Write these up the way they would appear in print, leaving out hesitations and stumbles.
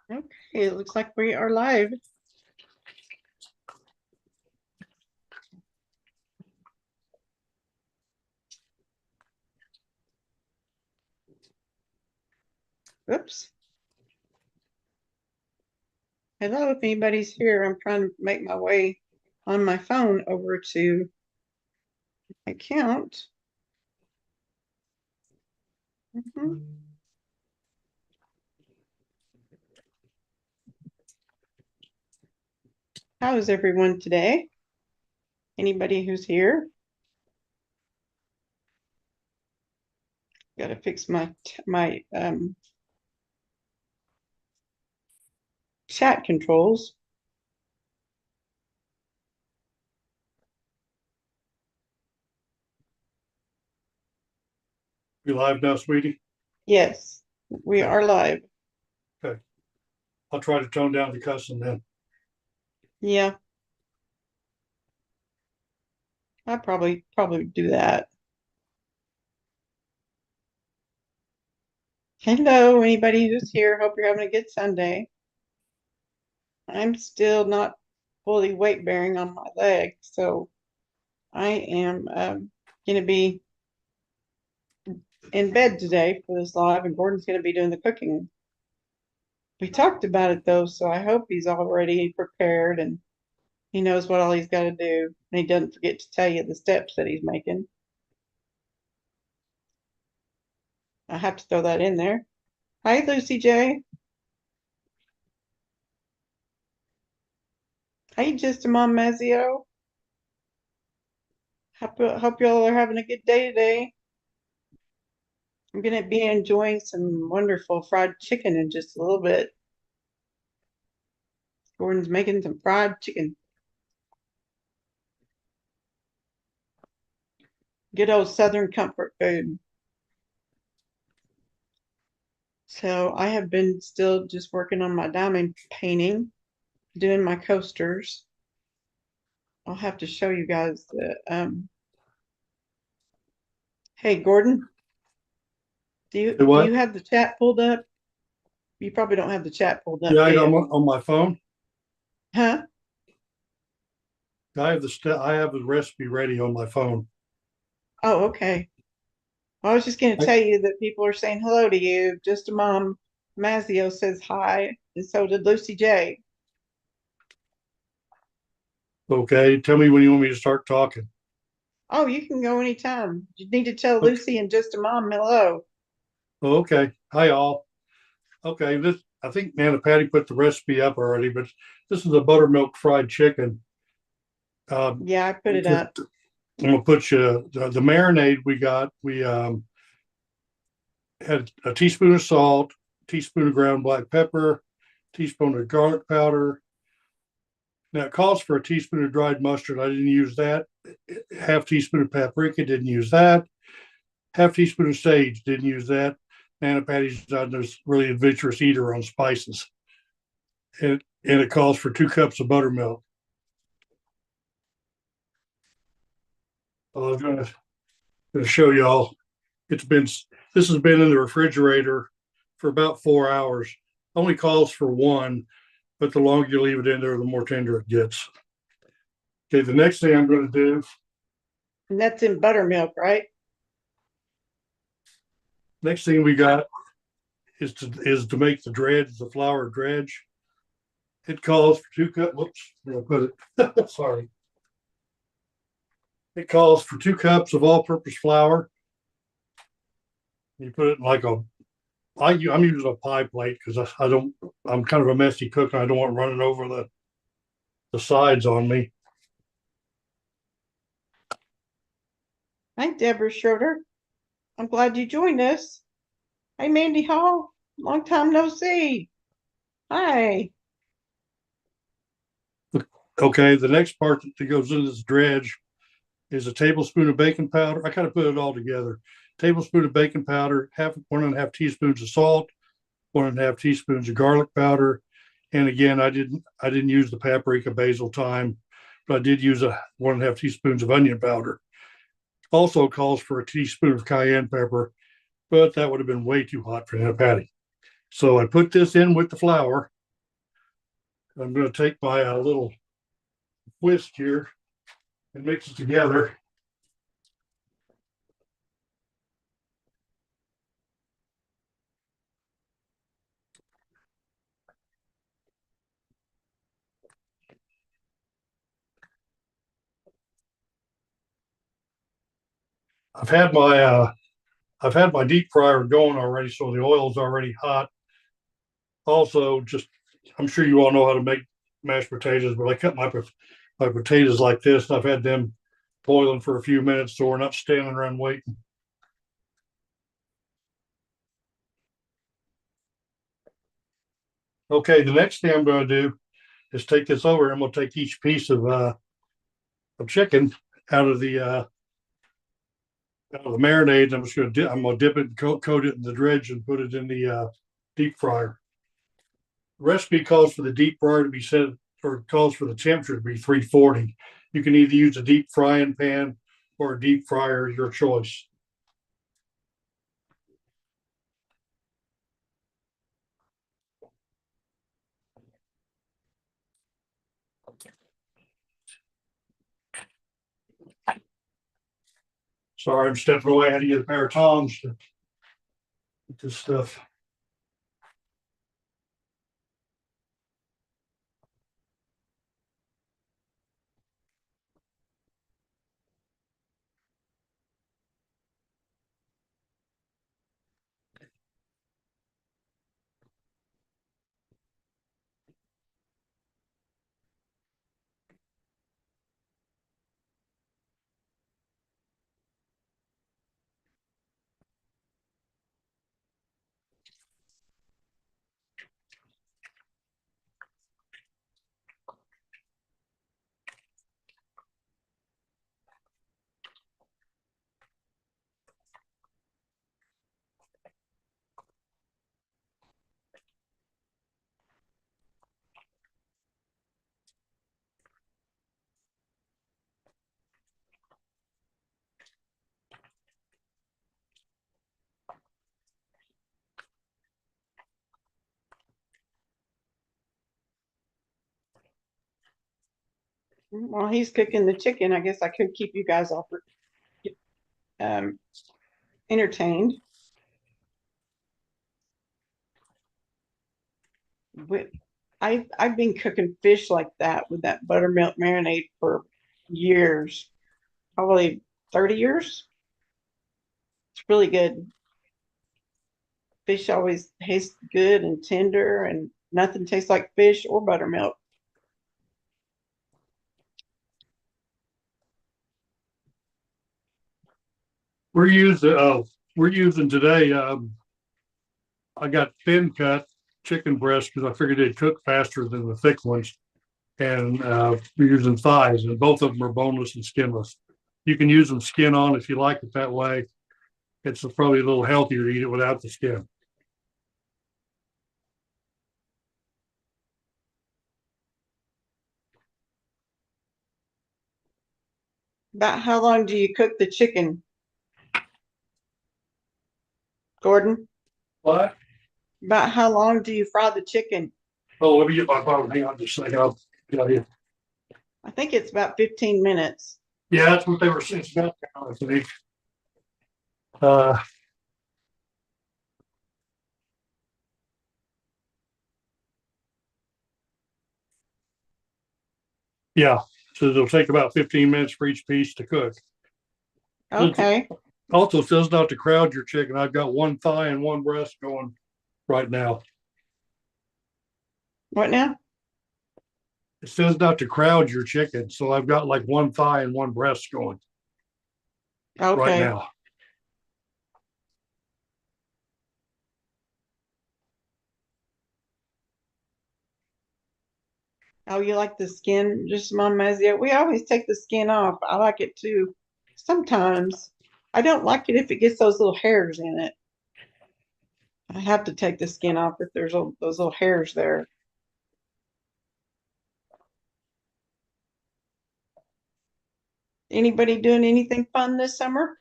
Okay, it looks like we are live. Oops. Hello, if anybody's here, I'm trying to make my way on my phone over to my account. How is everyone today? Anybody who's here? Got to fix my chat controls. You live now, sweetie? Yes, we Okay. are live. Okay. I'll try to tone down the cussing then. Yeah, I probably do that. Hello, anybody who's here. Hope you're having a good Sunday. I'm still not fully weight bearing on my leg, so I am going to be in bed today for this live, and Gordon's going to be doing the cooking. We talked about it though, so I hope he's already prepared and he knows what all he's got to do, and he doesn't forget to tell you the steps that he's making. I have to throw that in there. Hi, Lucy J. Hey, just Mom Mazio. Hope y'all are having a good day today. I'm going to be enjoying some wonderful fried chicken in just a little bit. Gordon's making some fried chicken. Good old Southern comfort food. So I have been still just working on my diamond painting, doing my coasters. I'll have to show you guys the hey Gordon, do you Hey, do what? you have the chat pulled up? You probably don't have the chat pulled up, Yeah, do you? on my phone. Huh? I have the recipe ready on my phone. Oh, okay. I was just gonna I, tell you that people are saying hello to you. Just a mom Mazio says hi, and so did Lucy J. okay. Tell me when you want me to start talking. Oh, you can go anytime. You need to tell Okay. Lucy and just a mom hello. Okay. Hi all. Okay. This I think Nana Patty put the recipe up already, but this is a buttermilk fried chicken. Um, Yeah, I put I'm it up. gonna put you the marinade we got. We had a teaspoon of salt, teaspoon of ground black pepper, teaspoon of garlic powder. Now it calls for a teaspoon of dried mustard. I didn't use that. Half teaspoon of paprika, didn't use that. Half teaspoon of sage, didn't use that. Nana Patty's not a really adventurous eater on spices. And it calls for 2 cups of buttermilk. I'm gonna show y'all. It's been this has been in the refrigerator for about 4 hours. Only calls for one, but the longer you leave it in there, the more tender it gets. Okay, the next thing I'm going to do, And that's in buttermilk, right? next thing we got is to make the dredge, the flour dredge. It calls for 2 cups. Whoops, I put it. Sorry. It calls for 2 cups of all-purpose flour. You put it in like I'm using a pie plate because I don't. I'm kind of a messy cook, and I don't want running over the sides on me. Hi, Deborah Schroeder. I'm glad you joined us. Hey, Mandy Hall. Long time no see. Hi. Okay, the next part that goes into this dredge is a tablespoon of baking powder. I kind of put it all together. Tablespoon of baking powder, 1.5 teaspoons of salt, 1.5 teaspoons of garlic powder. And again, I didn't use the paprika, basil, thyme, but I did use a 1.5 teaspoons of onion powder. Also calls for a teaspoon of cayenne pepper, but that would have been way too hot for that patty. So I put this in with the flour. I'm going to take my little whisk here and mix it together. I've had my deep fryer going already, so the oil's already hot. Also, just I'm sure you all know how to make mashed potatoes, but I cut my potatoes like this, and I've had them boiling for a few minutes, so we're not standing around waiting. Okay, the next thing I'm going to do is take this over. I'm going to take each piece of chicken out of the marinade. I'm going to dip it, coat it in the dredge, and put it in the deep fryer. The recipe calls for the deep fryer to be set, or calls for the temperature to be 340. You can either use a deep frying pan or a deep fryer, your choice. Sorry, I'm stepping away. I had to get a pair of tongs to get this stuff. While he's cooking the chicken, I guess I could keep you guys all um, entertained. With I've been cooking fish like that with that buttermilk marinade for years, probably 30 years. It's really good. Fish always tastes good and tender, and nothing tastes like fish or buttermilk. We're using we're using today. I got thin cut chicken breast because I figured they'd cook faster than the thick ones, and we're using thighs, and both of them are boneless and skinless. You can use them skin on if you like it that way. It's probably a little healthier to eat it without the skin. About how long do you cook the chicken, Gordon? What? About how long do you fry the chicken? Oh, let me get my phone. Hang on just a second. I'll get out here. I think it's about 15 minutes. Yeah, that's what they were saying. I think. Uh, yeah, so it'll take about 15 minutes for each piece to cook. Okay. Also says not to crowd your chicken. I've got one thigh and one breast going right now. What now? It says not to crowd your chicken, so I've got like one thigh and one breast going right Okay. now. Oh, you like the skin, just Mom Mazia? We always take the skin off. I like it too. Sometimes I don't like it if it gets those little hairs in it. I have to take the skin off if there's those little hairs there. Anybody doing anything fun this summer?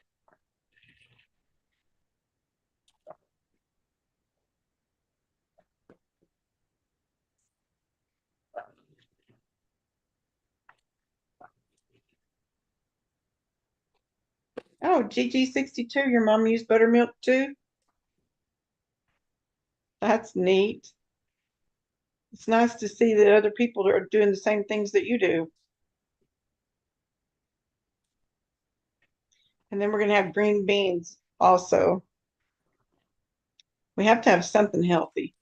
Oh, GG62, your mom used buttermilk too? That's neat. It's nice to see that other people are doing the same things that you do. And then we're gonna have green beans also. We have to have something healthy.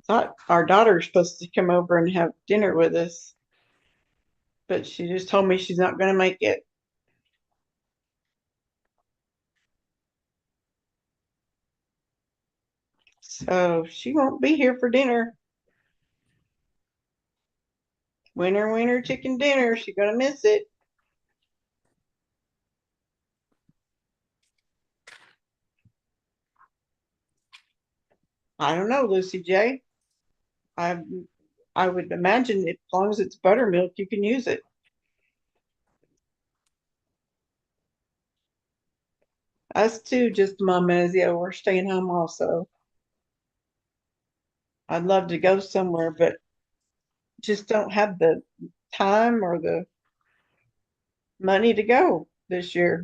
Thought our daughter's supposed to come over and have dinner with us, but she just told me she's not gonna make it. So she won't be here for dinner. Winner, winner, chicken dinner. She's gonna miss it. I don't know, Lucy J. I I would imagine as long as it's buttermilk, you can use it. Us too, just Mom Ezio. We're staying home also. I'd love to go somewhere, but just don't have the time or the money to go this year.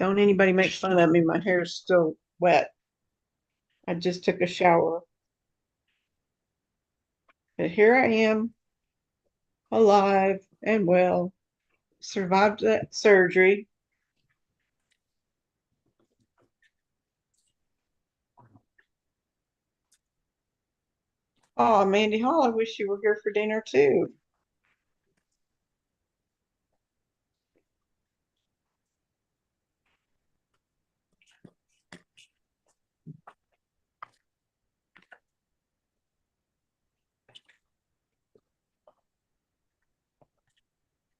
Don't anybody make fun of me. My hair's still wet. I just took a shower. But here I am, alive and well. Survived that surgery. Oh, Mandy Hall, I wish you were here for dinner too.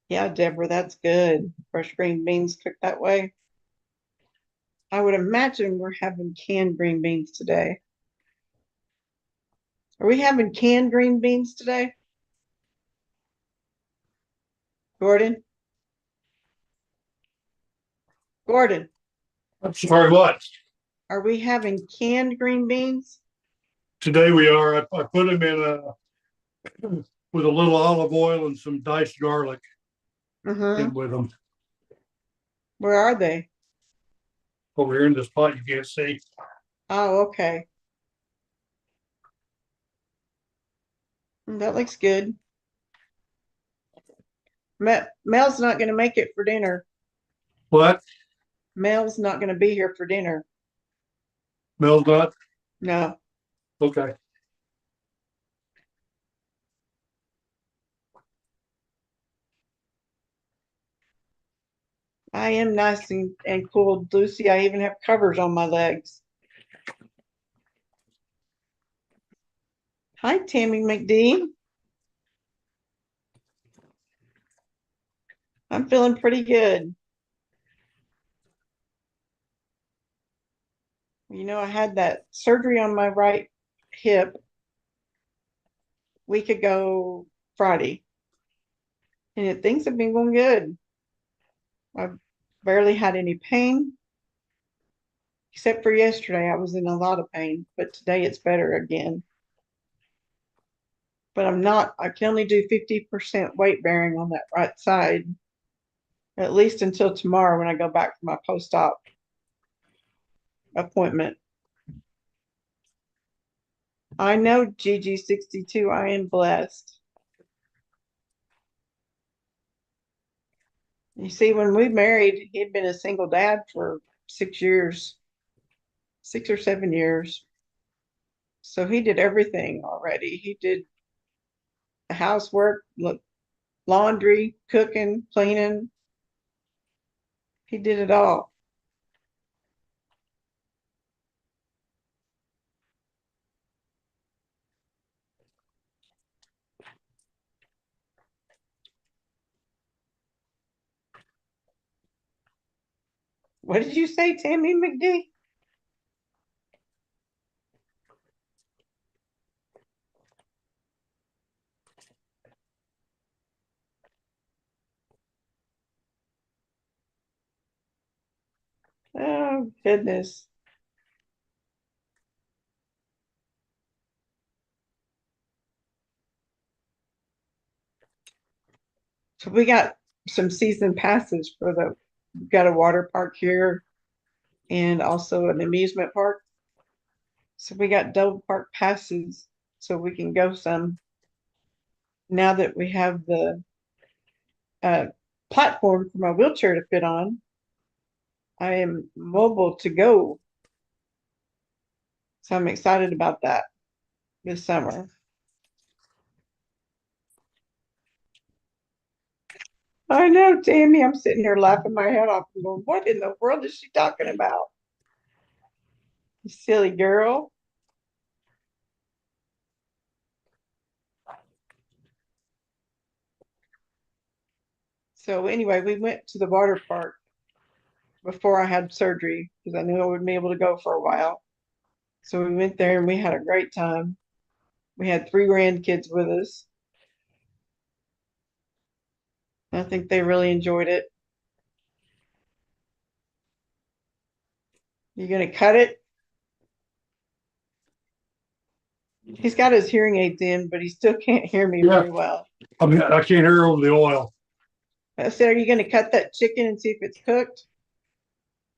Yeah, Deborah, that's good. Fresh green beans cooked that way. I would imagine we're having canned green beans today. Are we having canned green beans today, Gordon? Gordon, I'm sorry, what? are we having canned green beans? Today we are. I put them in with a little olive oil and some diced garlic Uh-huh. in with them. Where are they? Over here in this pot, you can't see. Oh, okay. That looks good. Mel's not going to make it for dinner. What? Mel's not going to be here for dinner. Mel's not? No. Okay. I am nice and cool, Lucy. I even have covers on my legs. Hi, Tammy McD. I'm feeling pretty good. You know, I had that surgery on my right hip a week ago Friday, and things have been going good. I've barely had any pain, except for yesterday. I was in a lot of pain, but today it's better again. But I can only do 50% weight bearing on that right side, at least until tomorrow when I go back for my post-op appointment. I know, GG62, I am blessed. You see, when we married, he had been a single dad for 6 years, 6 or 7 years. So he did everything already. He did the housework, laundry, cooking, cleaning. He did it all. What did you say, Tammy McD? Oh, goodness. So we got some season passes for we've got a water park here and also an amusement park. So we got double park passes so we can go some now that we have the uh, platform for my wheelchair to fit on. I am mobile to go. So I'm excited about that this summer. I know, Tammy. I'm sitting here laughing my head off and going, what in the world is she talking about? You silly girl. So anyway, we went to the water park before I had surgery because I knew I wouldn't be able to go for a while. So we went there and we had a great time. We had three grandkids with us. I think they really enjoyed it. You gonna cut it? He's got his hearing aids in, but he still can't hear me Yeah, very well. I mean, I can't hear over the oil. I said, are you gonna cut that chicken and see if it's cooked?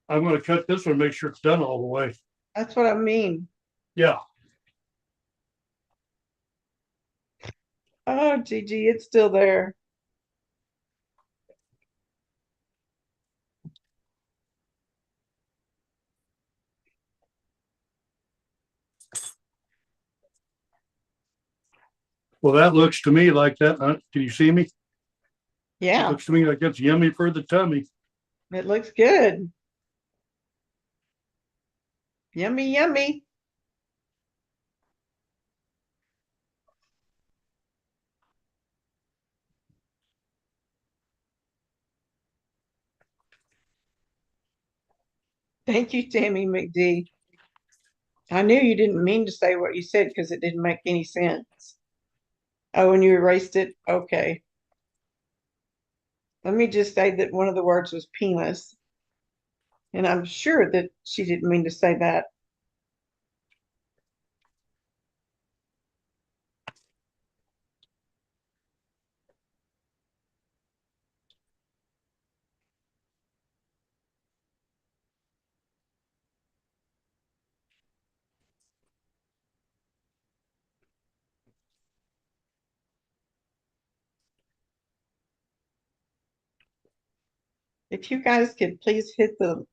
I'm gonna cut this one, make sure it's done all the way. That's what I mean. Yeah, Oh, Gigi, it's still there. well, that looks to me like that. Can you see me? It Yeah, looks to me like it's yummy for the tummy. it looks good. Yummy, yummy. Thank you, Tammy McD. I knew you didn't mean to say what you said because it didn't make any sense. Oh, and you erased it? Okay. Let me just say that one of the words was penis, and I'm sure that she didn't mean to say that. If you guys could please hit the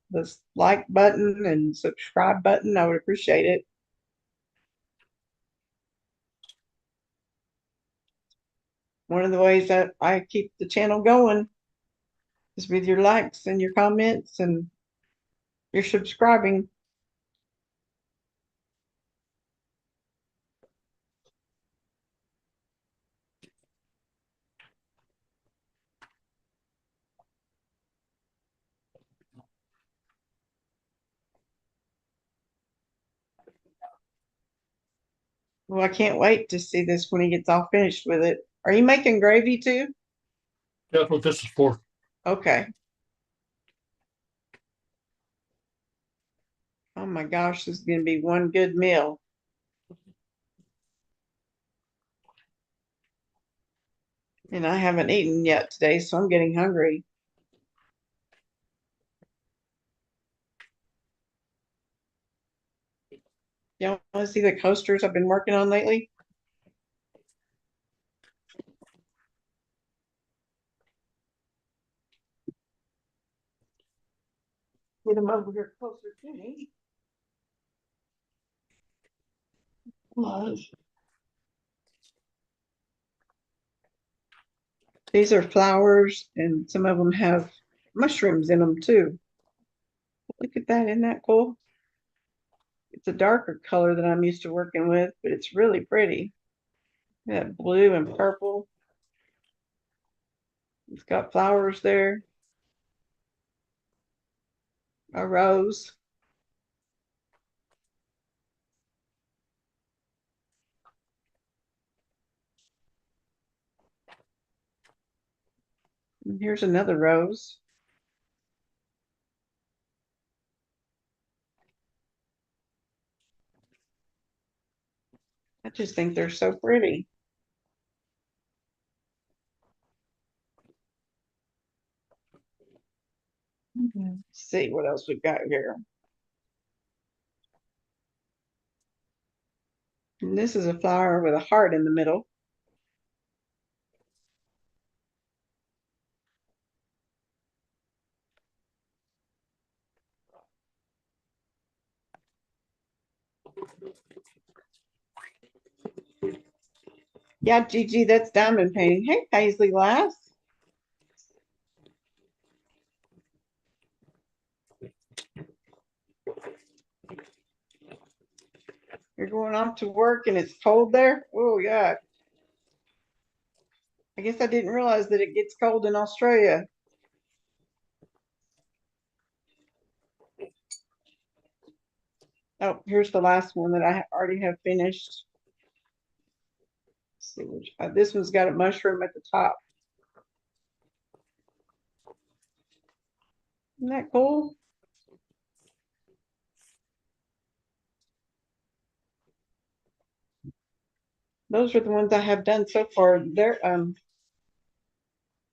like button and subscribe button, I would appreciate it. One of the ways that I keep the channel going is with your likes and your comments and your subscribing. Well, I can't wait to see this when he gets all finished with it. Are you making gravy too? That's what this is for. Okay. Oh my gosh, this is going to be one good meal. And I haven't eaten yet today, so I'm getting hungry. Y'all want to see the coasters I've been working on lately? Get them over here closer to me. Love. These are flowers, and some of them have mushrooms in them too. Look at that, isn't that cool? It's a darker color than I'm used to working with, but it's really pretty. That blue and purple. It's got flowers there. A rose. And here's another rose. I just think they're so pretty. Let's see what else we've got here. And this is a flower with a heart in the middle. Yeah, Gigi, that's diamond painting. Hey, Paisley Lass. You're going off to work and it's cold there? Oh, yeah. I guess I didn't realize that it gets cold in Australia. Oh, here's the last one that I already have finished. Let's see which, this one's got a mushroom at the top. Isn't that cool? Those are the ones I have done so far.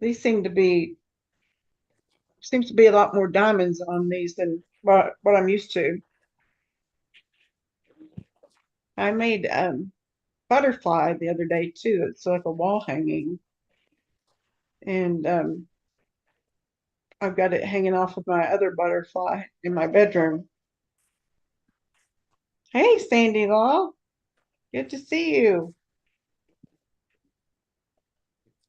These seems to be a lot more diamonds on these than what I'm used to. I made butterfly the other day too. It's like a wall hanging, and I've got it hanging off of my other butterfly in my bedroom. Hey, Sandy Law, good to see you.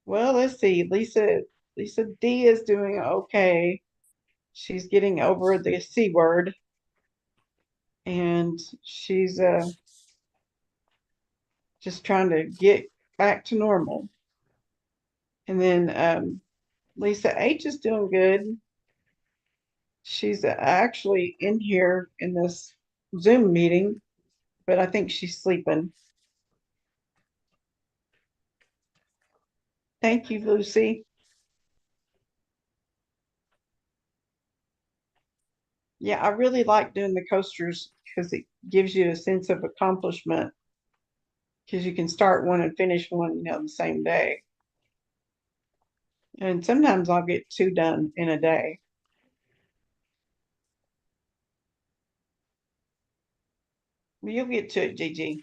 Well, let's see. Lisa D is doing okay. She's getting over the C word, and she's just trying to get back to normal. And then Lisa H is doing good. She's actually in here in this Zoom meeting, but I think she's sleeping. Thank you, Lucy. Yeah, I really like doing the coasters because it gives you a sense of accomplishment because you can start one and finish one, the same day. And sometimes I'll get two done in a day. Well, you'll get to it, Gigi.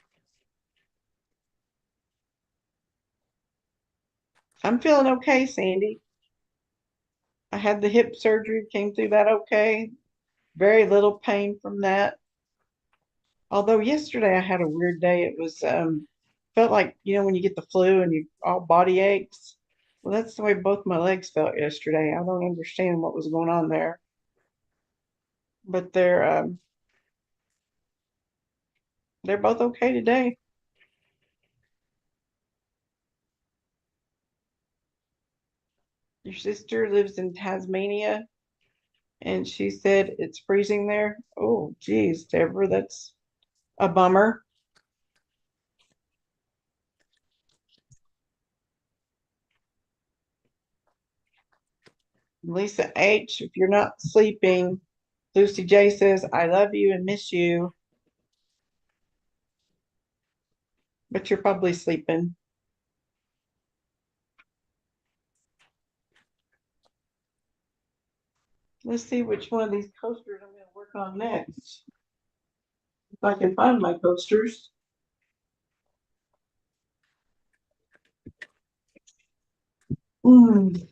I'm feeling okay, Sandy. I had the hip surgery, came through that okay. Very little pain from that. Although yesterday I had a weird day. It was felt like, when you get the flu and you all body aches. Well, that's the way both my legs felt yesterday. I don't understand what was going on there. But they're both okay today. Your sister lives in Tasmania and she said it's freezing there. Oh, geez, Deborah, that's a bummer. Lisa H, if you're not sleeping, Lucy J says, I love you and miss you, but you're probably sleeping. Let's see which one of these coasters I'm going to work on next. If I can find my coasters. Mm.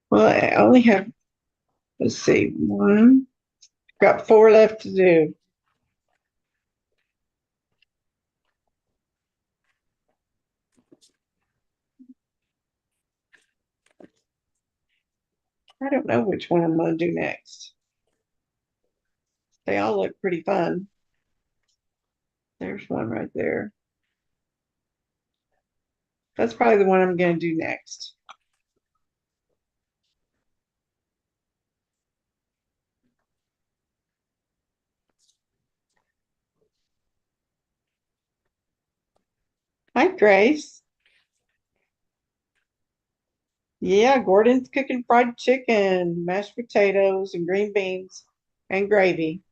Well, I only have, let's see, got four left to do. I don't know which one I'm going to do next. They all look pretty fun. There's one right there. That's probably the one I'm going to do next. Hi, Grace. Yeah, Gordon's cooking fried chicken, mashed potatoes, and green beans, and gravy.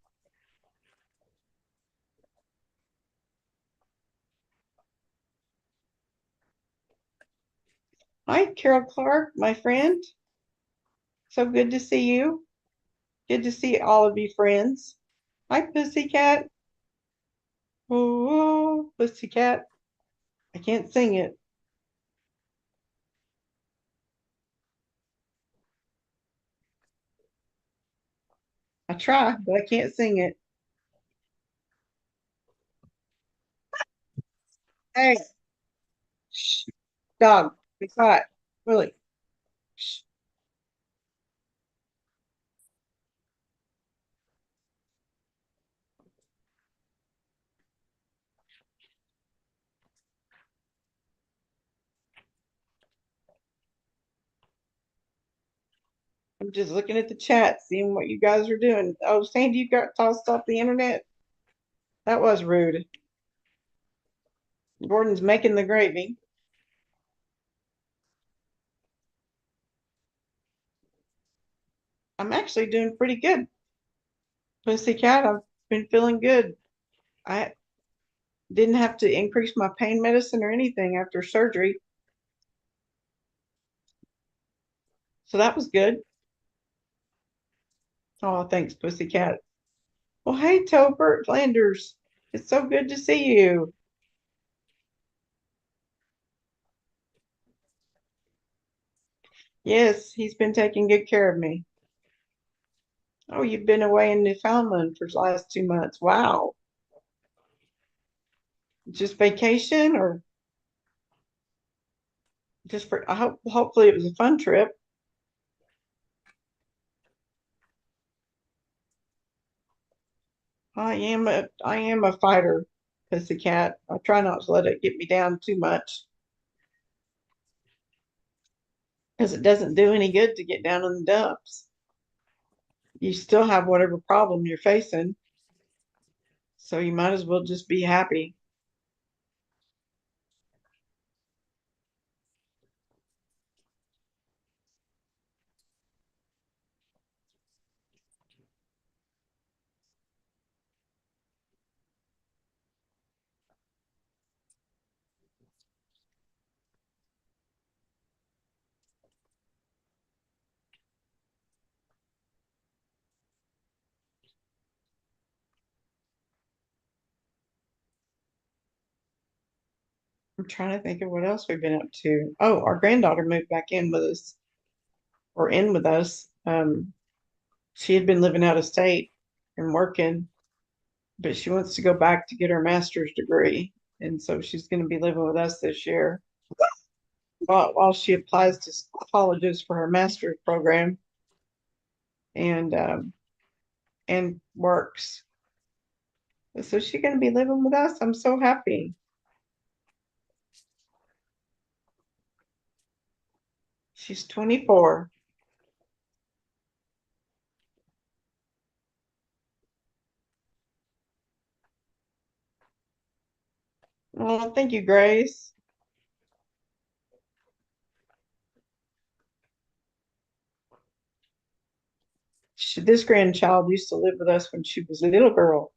Hi, Carol Clark, my friend. So good to see you. Good to see all of you friends. Hi, Pussycat. Oh, Pussycat. I can't sing it. I try, but I can't sing it. Hey, shh, dog, be quiet. Really. Shh. I'm just looking at the chat, seeing what you guys are doing. Oh, Sandy, you got tossed off the internet. That was rude. Gordon's making the gravy. I'm actually doing pretty good. Pussycat, I've been feeling good. I didn't have to increase my pain medicine or anything after surgery. So that was good. Oh, thanks, Pussycat. Well, hey, Tobert Flanders. It's so good to see you. Yes, he's been taking good care of me. Oh, you've been away in Newfoundland for the last 2 months. Wow. Just vacation or just for, I hope, hopefully it was a fun trip. I am a fighter, Pussycat. I try not to let it get me down too much because it doesn't do any good to get down in the dumps. You still have whatever problem you're facing, so you might as well just be happy. I'm trying to think of what else we've been up to. Oh, our granddaughter moved back in with us or in with us. She had been living out of state and working, but she wants to go back to get her master's degree. And so she's going to be living with us this year while she applies to colleges for her master's program and works. So she's going to be living with us. I'm so happy. She's 24. Oh, thank you, Grace. This grandchild used to live with us when she was a little girl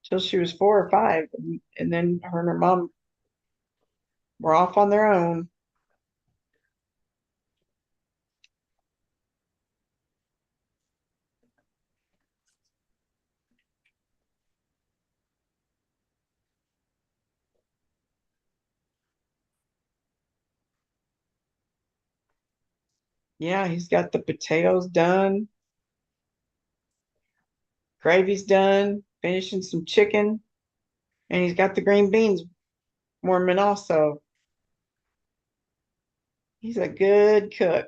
till she was 4 or 5, and then her and her mom were off on their own. Yeah, he's got the potatoes done, gravy's done, finishing some chicken, and he's got the green beans warming also. He's a good cook.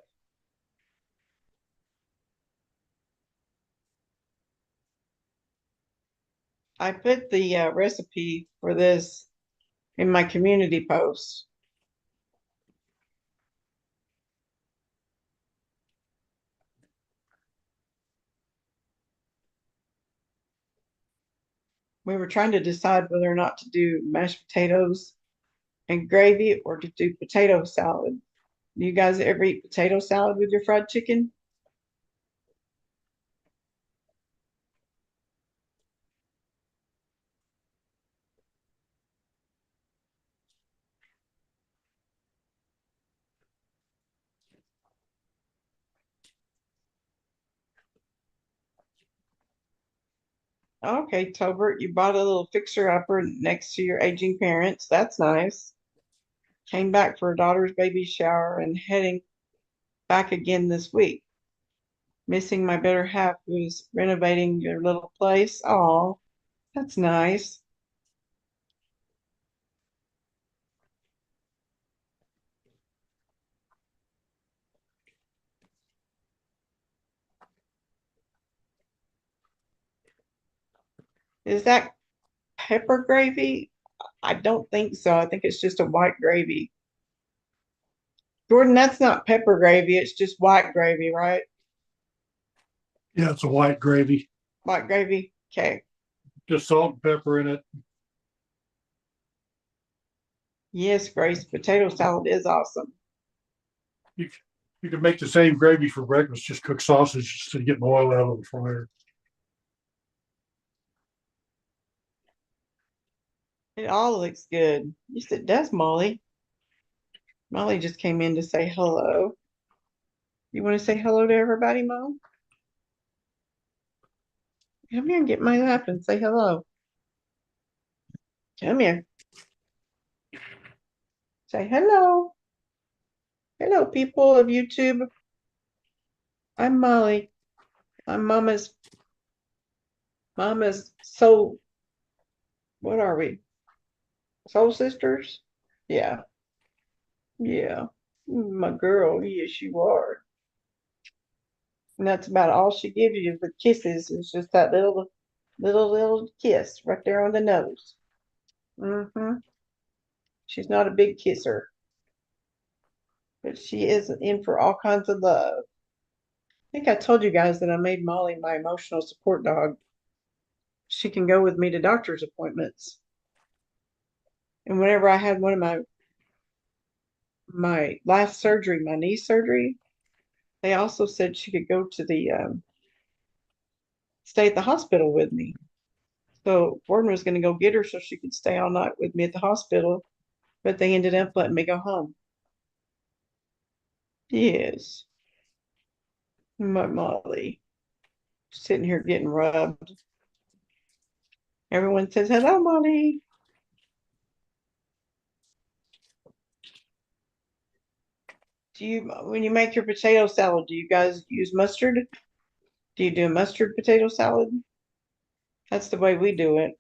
I put the recipe for this in my community post. We were trying to decide whether or not to do mashed potatoes and gravy or to do potato salad. Do you guys ever eat potato salad with your fried chicken? Okay, Tobert, you bought a little fixer-upper next to your aging parents. That's nice. Came back for her daughter's baby shower and heading back again this week. Missing my better half who's renovating your little place. Oh, that's nice. Is that pepper gravy? I don't think so. I think it's just a white gravy. Jordan, that's not pepper gravy. It's just white gravy, right? Yeah, it's a white gravy, White gravy. Okay. just salt and pepper in it. Yes, Grace, potato salad is awesome. You, you can make the same gravy for breakfast, just cook sausage instead of getting oil out of the fryer. It all looks good. Yes, it does, Molly. Molly just came in to say hello. You want to say hello to everybody, Mom? Come here and get my lap and say hello. Come here. Say hello. Hello, people of YouTube. I'm Molly. I'm Mama's soul. What are we? Soul sisters? Yeah. Yeah. My girl. Yes, you are. And that's about all she gives you with kisses is just that little kiss right there on the nose. Mm-hmm. She's not a big kisser, but she is in for all kinds of love. I think I told you guys that I made Molly my emotional support dog. She can go with me to doctor's appointments. And whenever I had one of my last surgery, my knee surgery, they also said she could go to the stay at the hospital with me. So Gordon was going to go get her so she could stay all night with me at the hospital, but they ended up letting me go home. Yes, my Molly sitting here getting rubbed. Everyone says hello, Molly. Do you when you make your potato salad? Do you guys use mustard? Do you do a mustard potato salad? That's the way we do it.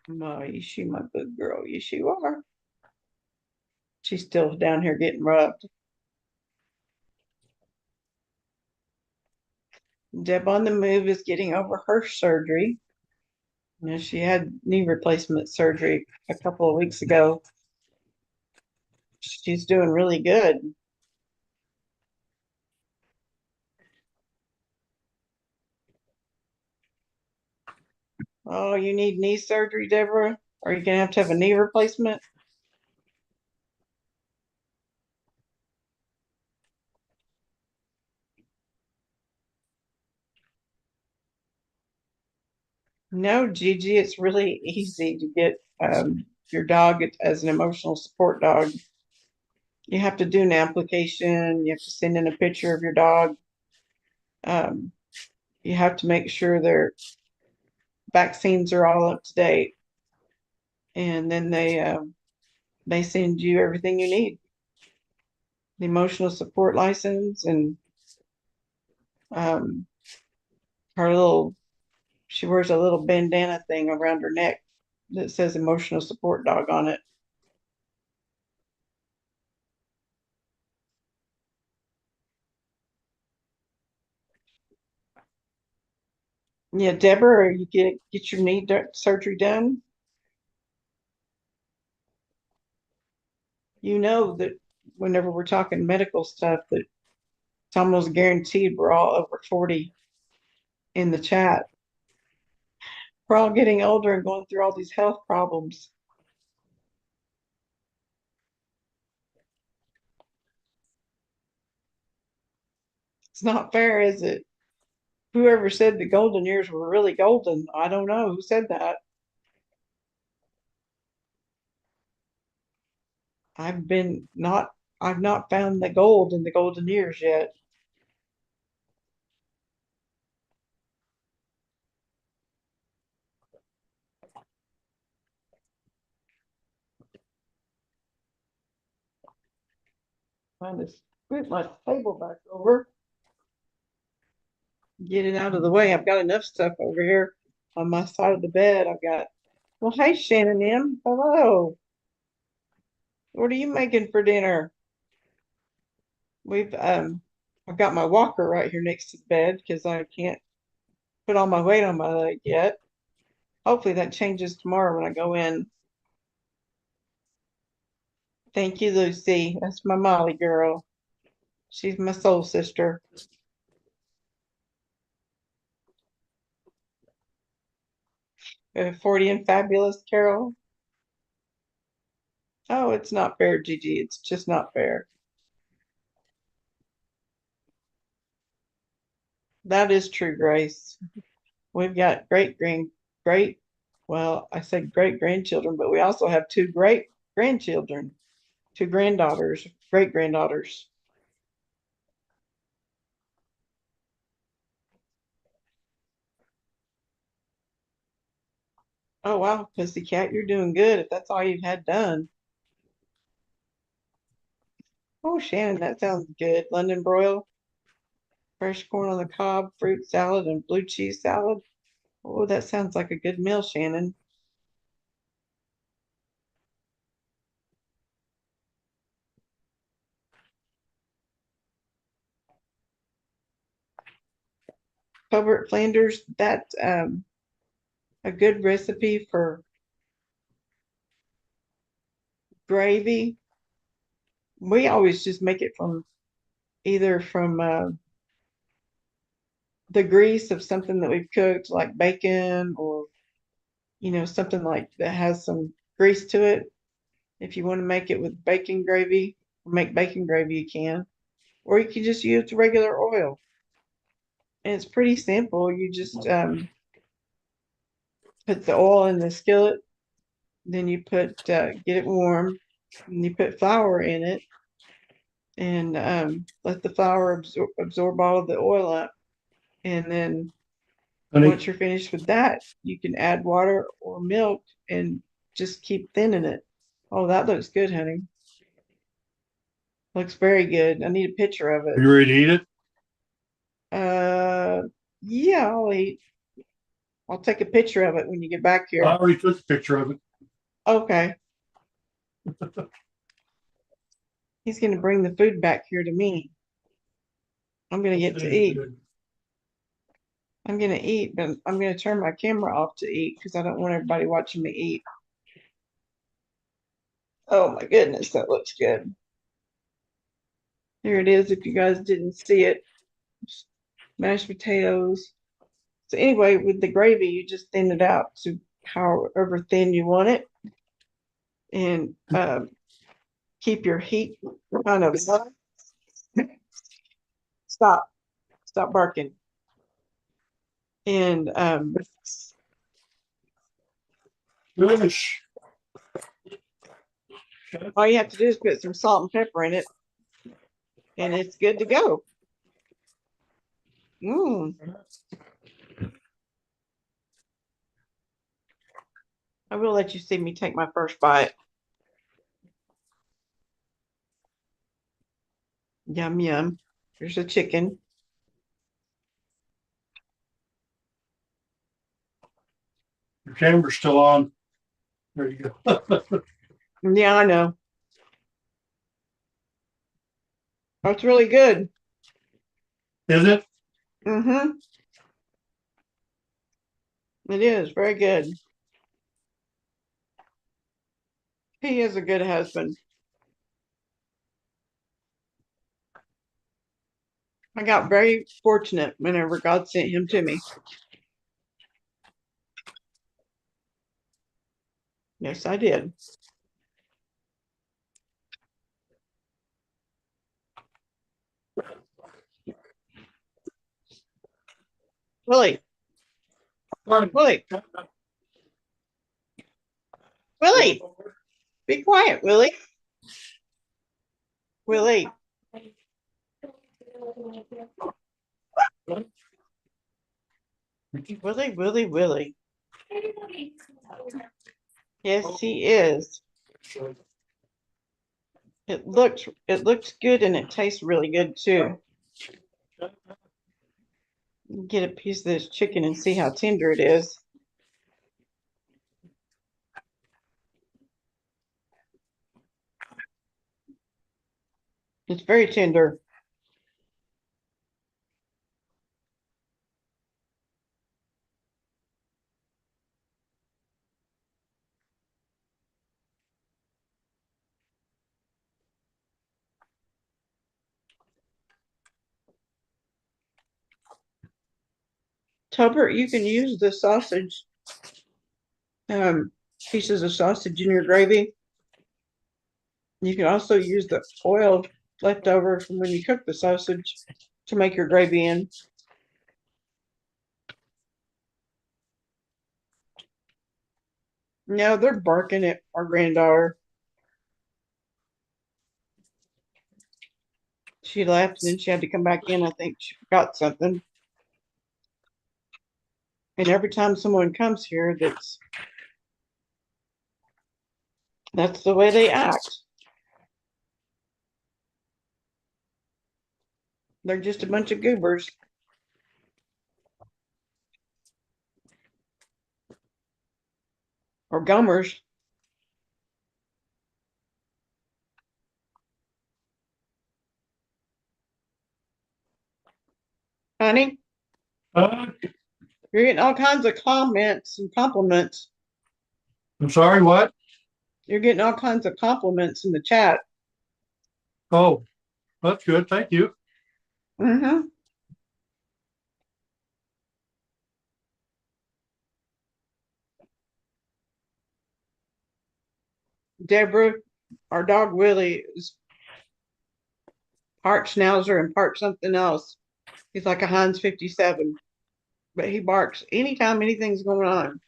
My, is she my good girl? Yes, you are. She's still down here getting rubbed. Deb on the move is getting over her surgery. You know, she had knee replacement surgery a couple of weeks ago. She's doing really good. Oh, you need knee surgery, Deborah? Are you gonna have a knee replacement? No, Gigi, it's really easy to get your dog as an emotional support dog. You have to do an application. You have to send in a picture of your dog. Um, you have to make sure their vaccines are all up to date, and then they send you everything you need. The emotional support license and um, her little. She wears a little bandana thing around her neck that says emotional support dog on it. Yeah, Deborah, you get your knee surgery done. You know that whenever we're talking medical stuff, that it's almost guaranteed we're all over 40 in the chat. We're all getting older and going through all these health problems. It's not fair, is it? Whoever said the golden years were really golden, I don't know who said that. I've been not, I've not found the gold in the golden years yet. Trying to scoot my table back over, get it out of the way. I've got enough stuff over here on my side of the bed. I've got, well, hey, Shannon M. Hello. What are you making for dinner? I've got my walker right here next to the bed because I can't put all my weight on my leg yet. Hopefully that changes tomorrow when I go in. Thank you, Lucy. That's my Molly girl. She's my soul sister. We have 40 and fabulous, Carol. Oh, it's not fair, Gigi. It's just not fair. That is true, Grace. We've got well, I said great grandchildren, but we also have two great grandchildren, two granddaughters, great granddaughters. Oh, wow, Pussycat, you're doing good if that's all you've had done. Oh, Shannon, that sounds good. London broil, fresh corn on the cob, fruit salad, and blue cheese salad. Oh, that sounds like a good meal, Shannon. Covert Flanders, that's a good recipe for gravy. We always just make it from either from the grease of something that we've cooked, like bacon or, something like that has some grease to it. If you want to make it with bacon gravy, make bacon gravy, you can. Or you can just use regular oil. And it's pretty simple. You just put the oil in the skillet, then you get it warm, and you put flour in it, and let the flour absorb all of the oil up. And then Honey, once you're finished with that, you can add water or milk and just keep thinning it. Oh, that looks good, honey. Looks very good. I need a picture of are it. you ready to eat it? Yeah, I'll eat. I'll take a picture of it when you get back I here. already took a picture of it. Okay. He's gonna bring the food back here to me. I'm gonna get to eat. I'm gonna eat, but I'm gonna turn my camera off to eat because I don't want everybody watching me eat. Oh my goodness, that looks good. Here it is if you guys didn't see it. Mashed potatoes. So anyway, with the gravy, you just thin it out to however thin you want it. And keep your heat kind of low. Stop. Stop barking. And Finish. all you have to do is put some salt and pepper in it, and it's good to go. Mmm. I will let you see me take my first bite. Yum, yum. Here's the chicken. Your camera's still on. There you go. Yeah, I know. That's really good. Is it? Mm-hmm. It is very good. He is a good husband. I got very fortunate whenever God sent him to me. Yes, I did. Willie, Willie, Willie, be quiet, Willie. Willie. Willie. Yes, he is. It looks good and it tastes really good too. Get a piece of this chicken and see how tender it is. It's very tender. Tupper, you can use the sausage, pieces of sausage in your gravy. You can also use the oil left over from when you cook the sausage to make your gravy in. No, they're barking at our granddaughter. She left and then she had to come back in. I think she forgot something. And every time someone comes here, that's the way they act. They're just a bunch of goobers. Or gummers. Honey, Uh, you're getting all kinds of comments and compliments. I'm sorry, what? You're getting all kinds of compliments in the chat. Oh, that's good. Thank you. Mm-hmm. Deborah, our dog Willie is part schnauzer and part something else. He's like a Heinz 57, but he barks anytime anything's going on.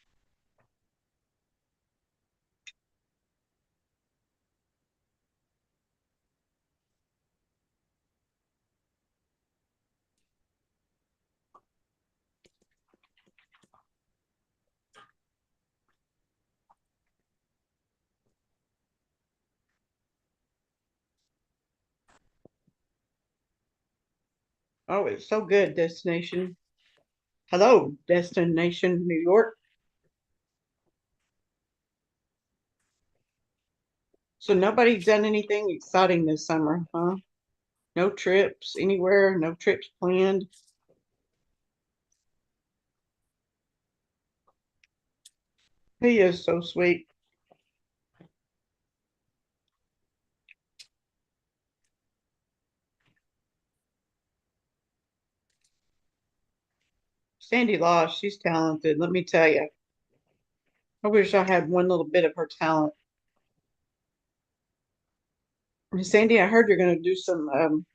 Oh, it's so good, Destination. Hello, Destination New York. So nobody's done anything exciting this summer, huh? No trips anywhere, no trips planned. He is so sweet. Sandy Law, she's talented, let me tell you. I wish I had one little bit of her talent. And Sandy, I heard you're going to do some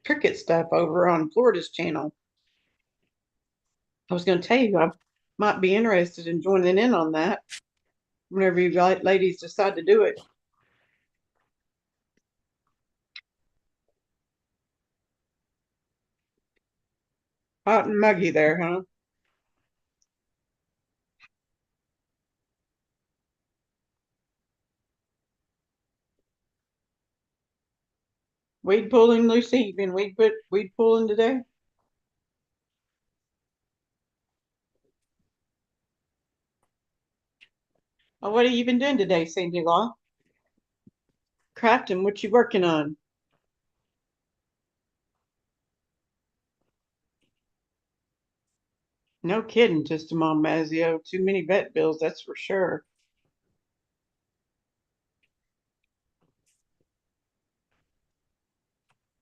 cricket stuff over on Florida's channel. I was going to tell you I might be interested in joining in on that whenever you ladies decide to do it. Hot and muggy there, huh? Weed pulling, Lucy. You been weed pulling today? Oh, what have you been doing today, Sandy Law? Crafting, what you working on? No kidding, just Mom Mazio. Too many vet bills, that's for sure.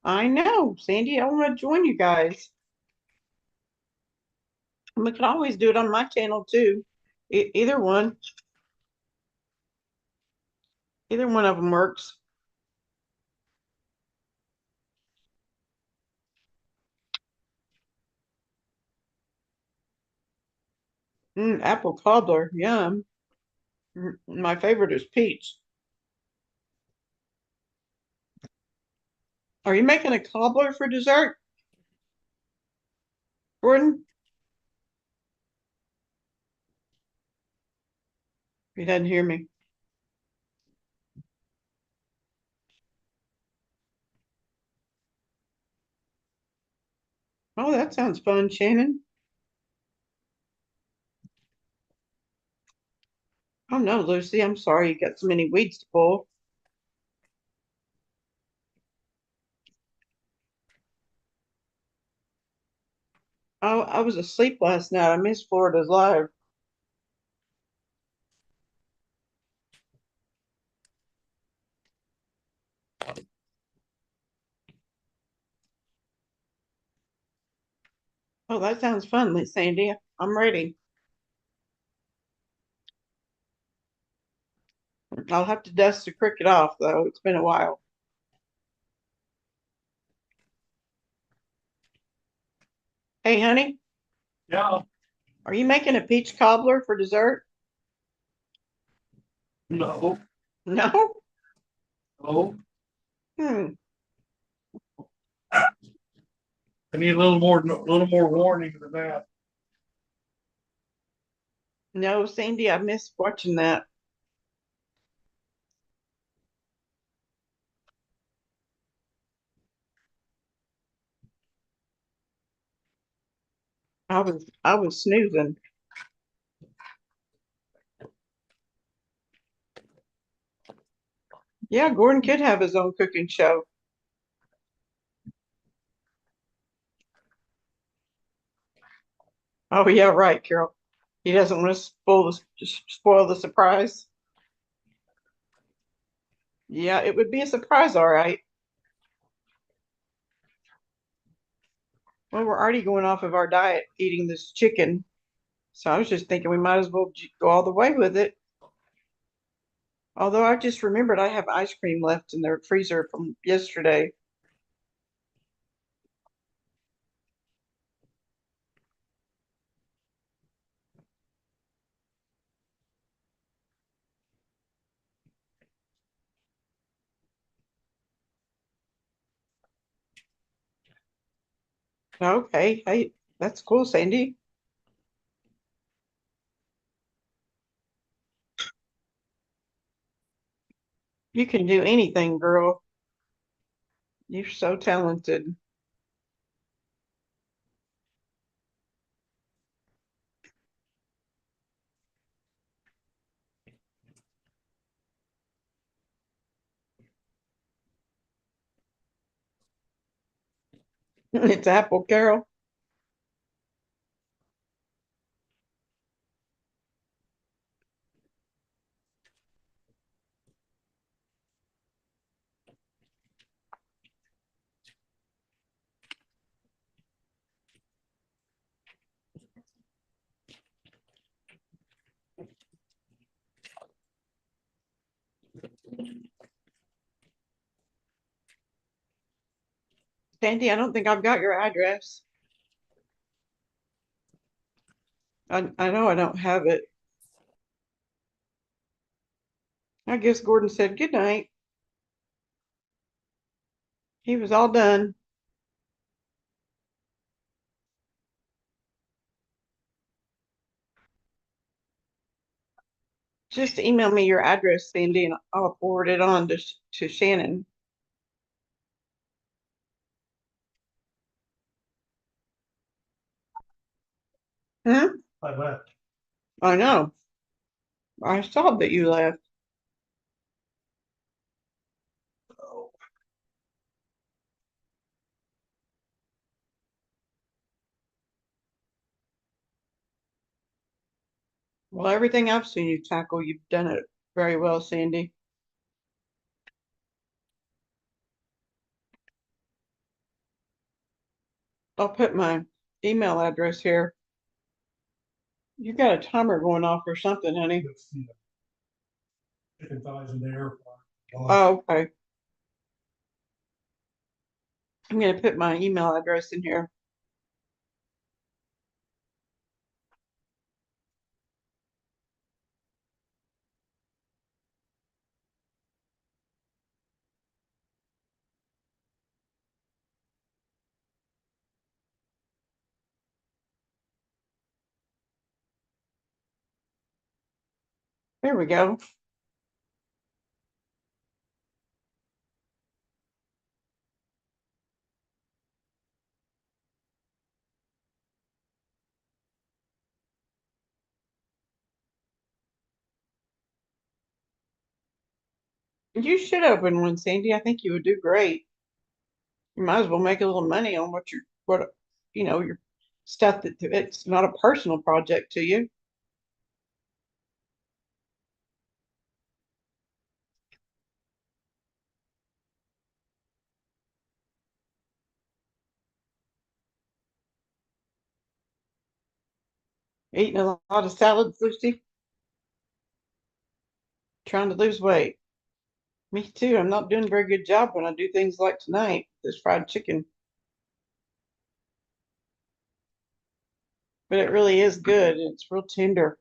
I know, Sandy. I want to join you guys. We can always do it on my channel too. Either one. Either one of them works. Apple cobbler, yum. My favorite is peach. Are you making a cobbler for dessert, Gordon? He doesn't hear me. Oh, that sounds fun, Shannon. Oh no, Lucy, I'm sorry you got so many weeds to pull. Oh, I was asleep last night. I missed Florida's live. Oh, that sounds fun, Miss Sandy. I'm ready. I'll have to dust the cricket off though. It's been a while. Hey, honey, Yeah. are you making a peach cobbler for dessert? No. No? No. Hmm. I need a little more warning than that. No, Sandy, I missed watching that. I was snoozing. Yeah, Gordon could have his own cooking show. Oh yeah, right, Carol. He doesn't want to spoil the surprise. Yeah, it would be a surprise, all right. Well, we're already going off of our diet eating this chicken. So I was just thinking we might as well go all the way with it. Although I just remembered I have ice cream left in the freezer from yesterday. Okay, hey, that's cool, Sandy. You can do anything, girl. You're so talented. It's Apple Carol. Sandy, I don't think I've got your address. I know I don't have it. I guess Gordon said good night. He was all done. Just email me your address, Sandy, and I'll forward it on to Shannon. Hmm? I left. I know. I saw that you left. Well, everything I've seen you tackle, you've done it very well, Sandy. I'll put my email address here. You got a timer going off or something, honey. Chicken thighs in the air fryer. Oh, okay. I'm gonna put my email address in here. There we go. You should open one, Sandy. I think you would do great. You might as well make a little money on your stuff that it's not a personal project to you. Eating a lot of salads, Lucy, trying to lose weight. Me too. I'm not doing a very good job when I do things like tonight, this fried chicken. But it really is good. It's real tender.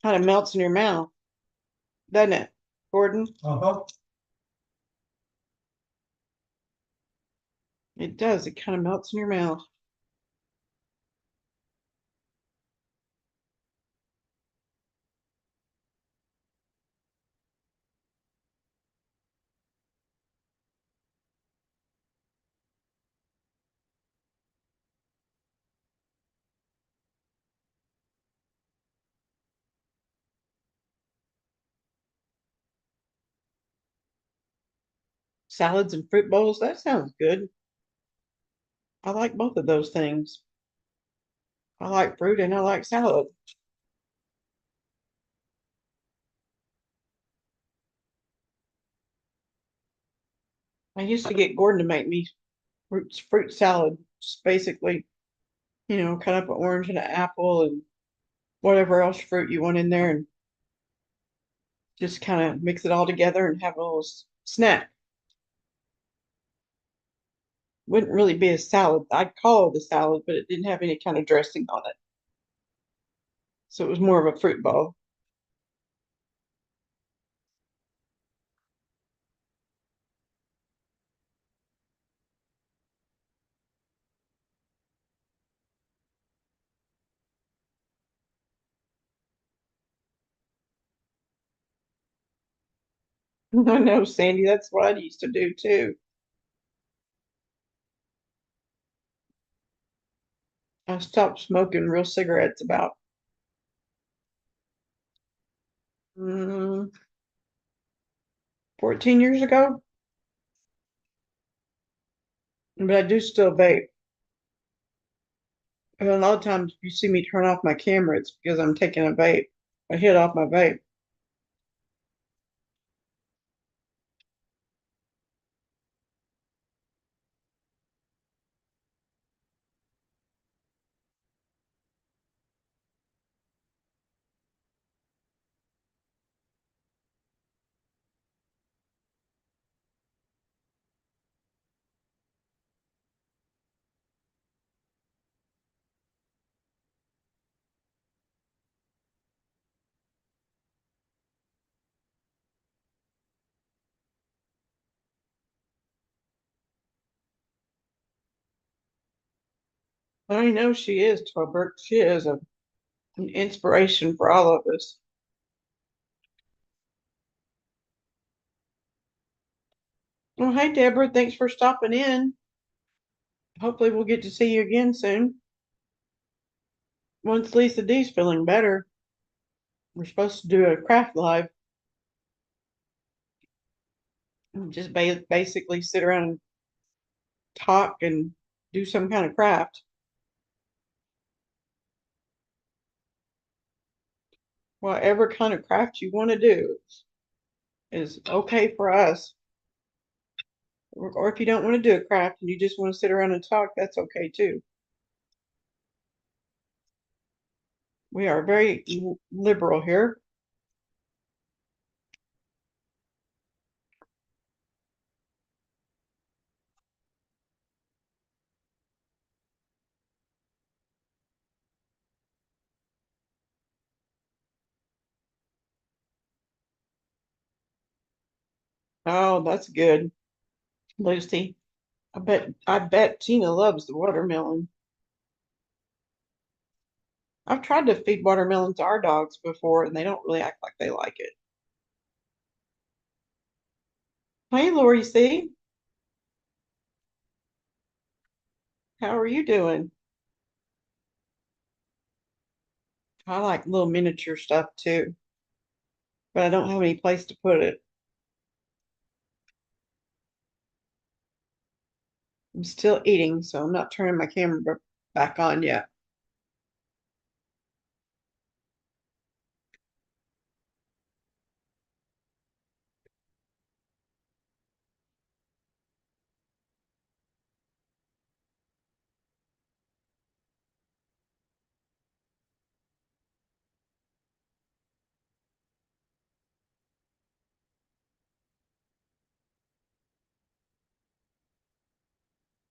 Kind of melts in your mouth, doesn't it, Gordon? Uh-huh. It does. It kind of melts in your mouth. Salads and fruit bowls. That sounds good. I like both of those things. I like fruit and I like salad. I used to get Gordon to make me fruit salad, just basically, cut up an orange and an apple and whatever else fruit you want in there and just kind of mix it all together and have a little snack. Wouldn't really be a salad. I'd call it a salad, but it didn't have any kind of dressing on it. So it was more of a fruit bowl. I know, Sandy, that's what I used to do too. I stopped smoking real cigarettes about mm, 14 years ago, but I do still vape. And a lot of times you see me turn off my camera, it's because I'm taking a vape. I hit off my vape. I know she is, Tolbert. She is an inspiration for all of us. Well, hey, Deborah, thanks for stopping in. Hopefully, we'll get to see you again soon. Once Lisa D's feeling better, we're supposed to do a craft live. Just basically sit around and talk and do some kind of craft. Whatever kind of craft you want to do is okay for us. Or if you don't want to do a craft and you just want to sit around and talk, that's okay too. We are very liberal here. Oh, that's good, Lucy. I bet Tina loves the watermelon. I've tried to feed watermelon to our dogs before, and they don't really act like they like it. Hey, Lori C, how are you doing? I like little miniature stuff too, but I don't have any place to put it. I'm still eating, so I'm not turning my camera back on yet.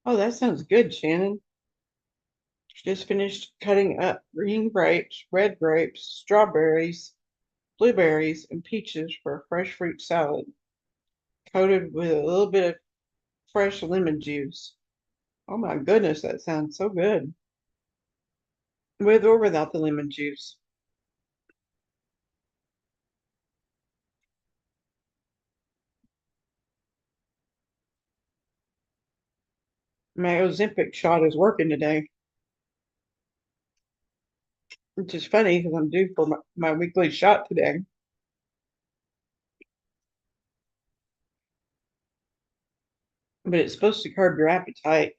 Oh, that sounds good, Shannon. Just finished cutting up green grapes, red grapes, strawberries, blueberries, and peaches for a fresh fruit salad, coated with a little bit of fresh lemon juice. Oh my goodness, that sounds so good. With or without the lemon juice. My Ozempic shot is working today, which is funny because I'm due for my weekly shot today. But it's supposed to curb your appetite,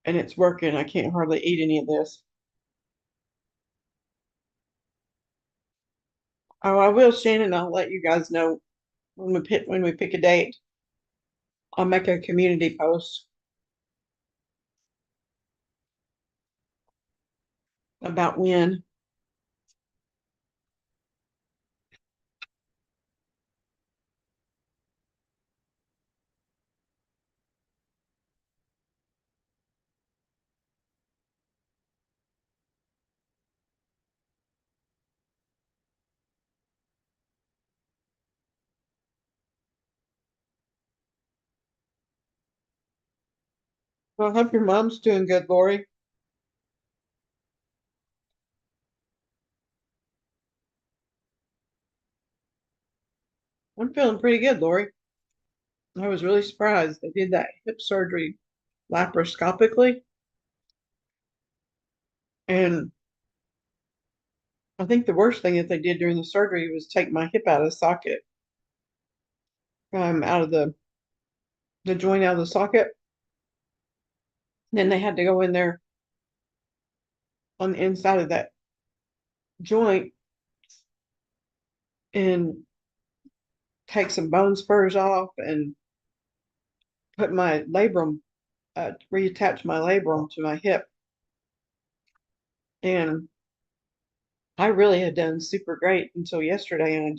and it's working. I can't hardly eat any of this. Oh, I will, Shannon. I'll let you guys know when we pick a date. I'll make a community post about when. Well, I hope your mom's doing good, Lori. I'm feeling pretty good, Lori. I was really surprised they did that hip surgery laparoscopically, and I think the worst thing that they did during the surgery was take my hip out of the socket, out of the joint out of the socket. Then they had to go in there on the inside of that joint and take some bone spurs off and put my labrum, reattach my labrum to my hip. And I really had done super great until yesterday. And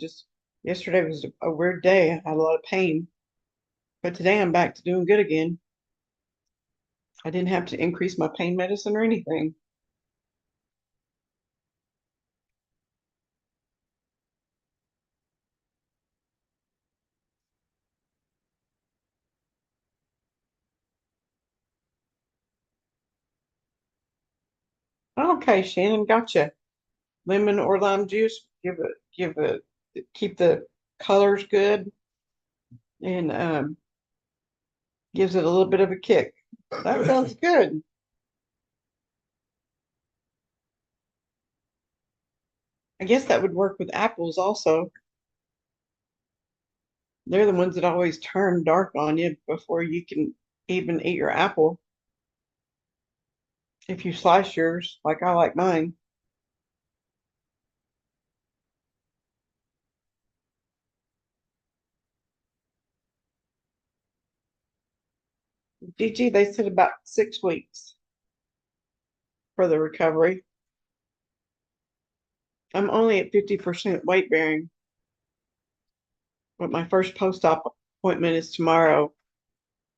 yesterday was a weird day. I had a lot of pain, but today I'm back to doing good again. I didn't have to increase my pain medicine or anything. Okay, Shannon, gotcha. Lemon or lime juice, keep the colors good and gives it a little bit of a kick. That sounds good. I guess that would work with apples also. They're the ones that always turn dark on you before you can even eat your apple. If you slice yours, like I like mine. Gigi, they said about 6 weeks for the recovery. I'm only at 50% weight bearing, but my first post-op appointment is tomorrow.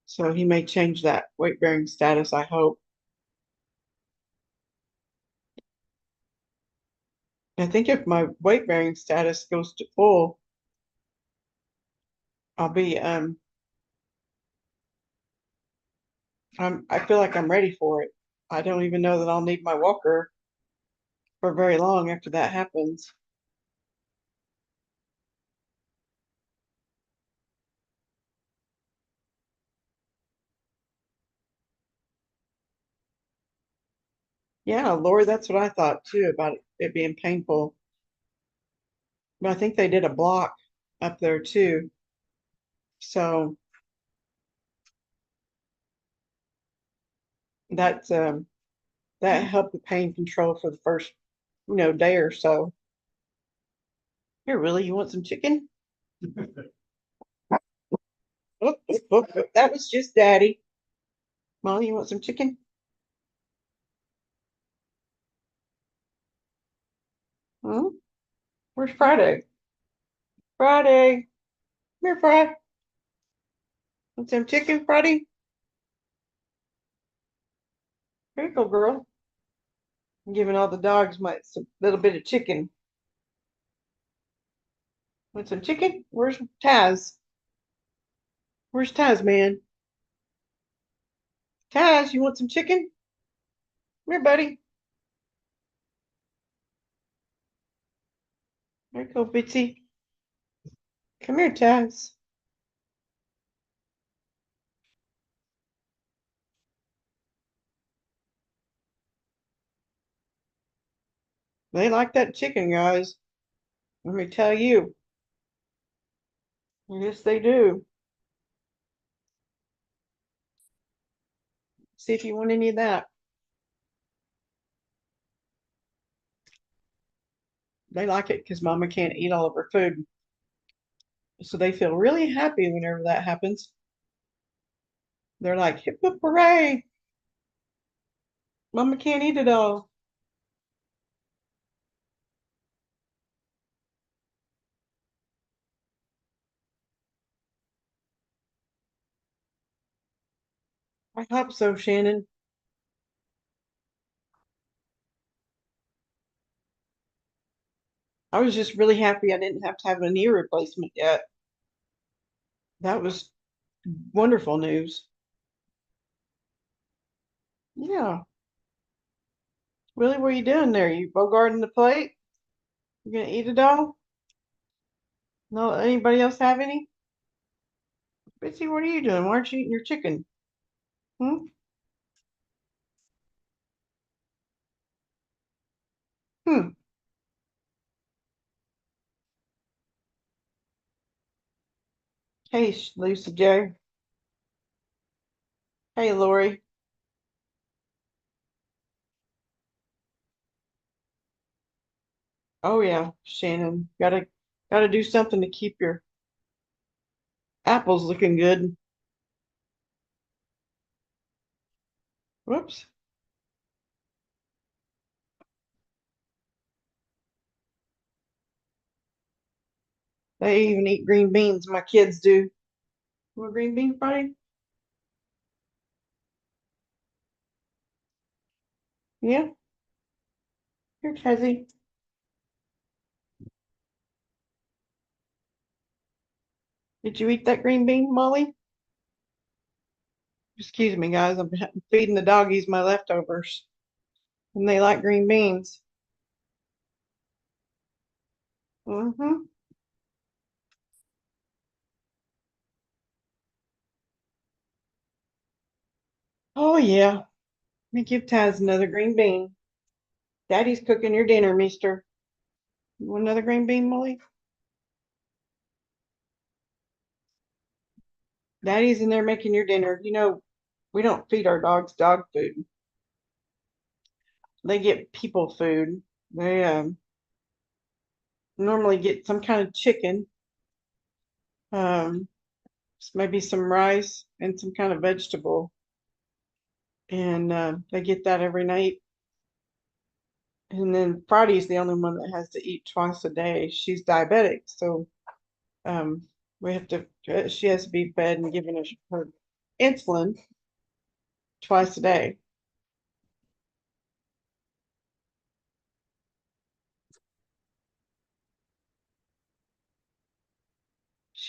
So he may change that weight bearing status, I hope. I think if my weight bearing status goes to full, I'll be I feel like I'm ready for it. I don't even know that I'll need my walker for very long after that happens. Yeah, Lord, that's what I thought too about it being painful. But I think they did a block up there too. So that's that helped the pain control for the first, day or so. Here, really, you want some chicken? Oh, oh, oh, oh, that was just Daddy. Molly, you want some chicken? Hmm? Where's Friday? Friday. Come here, Friday. Want some chicken, Friday? Here you go, girl. I'm giving all the dogs some little bit of chicken. Want some chicken? Where's Taz? Where's Taz, man? Taz, you want some chicken? Come here, buddy. There you go, Bitsy. Come here, Taz. They like that chicken, guys. Let me tell you. Yes, they do. See if you want any of that. They like it because Mama can't eat all of her food. So they feel really happy whenever that happens. They're like, hip hip hooray. Mama can't eat it all. I hope so, Shannon. I was just really happy I didn't have to have a knee replacement yet. That was wonderful news. Yeah. Really, what are you doing there? You bogarting the plate? You gonna eat it all? No, anybody else have any? Bitsy, what are you doing? Why aren't you eating your chicken? Hmm? Hmm. Hey, Lucy J. Hey, Lori. Oh yeah, Shannon. Gotta do something to keep your apples looking good. Whoops. They even eat green beans. My kids do. Want green bean Friday? Yeah. Here, Tezzy. Did you eat that green bean, Molly? Excuse me, guys. I'm feeding the doggies my leftovers, and they like green beans. Mm-hmm. Oh yeah. Let me give Taz another green bean. Daddy's cooking your dinner, mister. You want another green bean, Molly? Daddy's in there making your dinner. We don't feed our dogs dog food. They get people food. They normally get some kind of chicken, um, maybe some rice and some kind of vegetable, and they get that every night. And then Friday's the only one that has to eat twice a day. She's diabetic, so um, we have to. She has to be fed and given her insulin twice a day.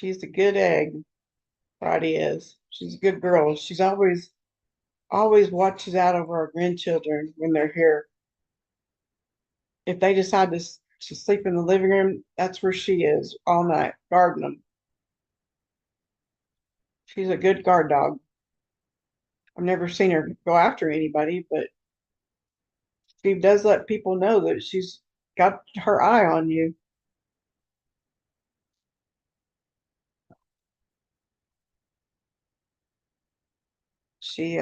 She's a good egg. Friday is. She's a good girl. She's always watches out over our grandchildren when they're here. If they decide to sleep in the living room, that's where she is all night, guarding them. She's a good guard dog. I've never seen her go after anybody, but she does let people know that she's got her eye on you. She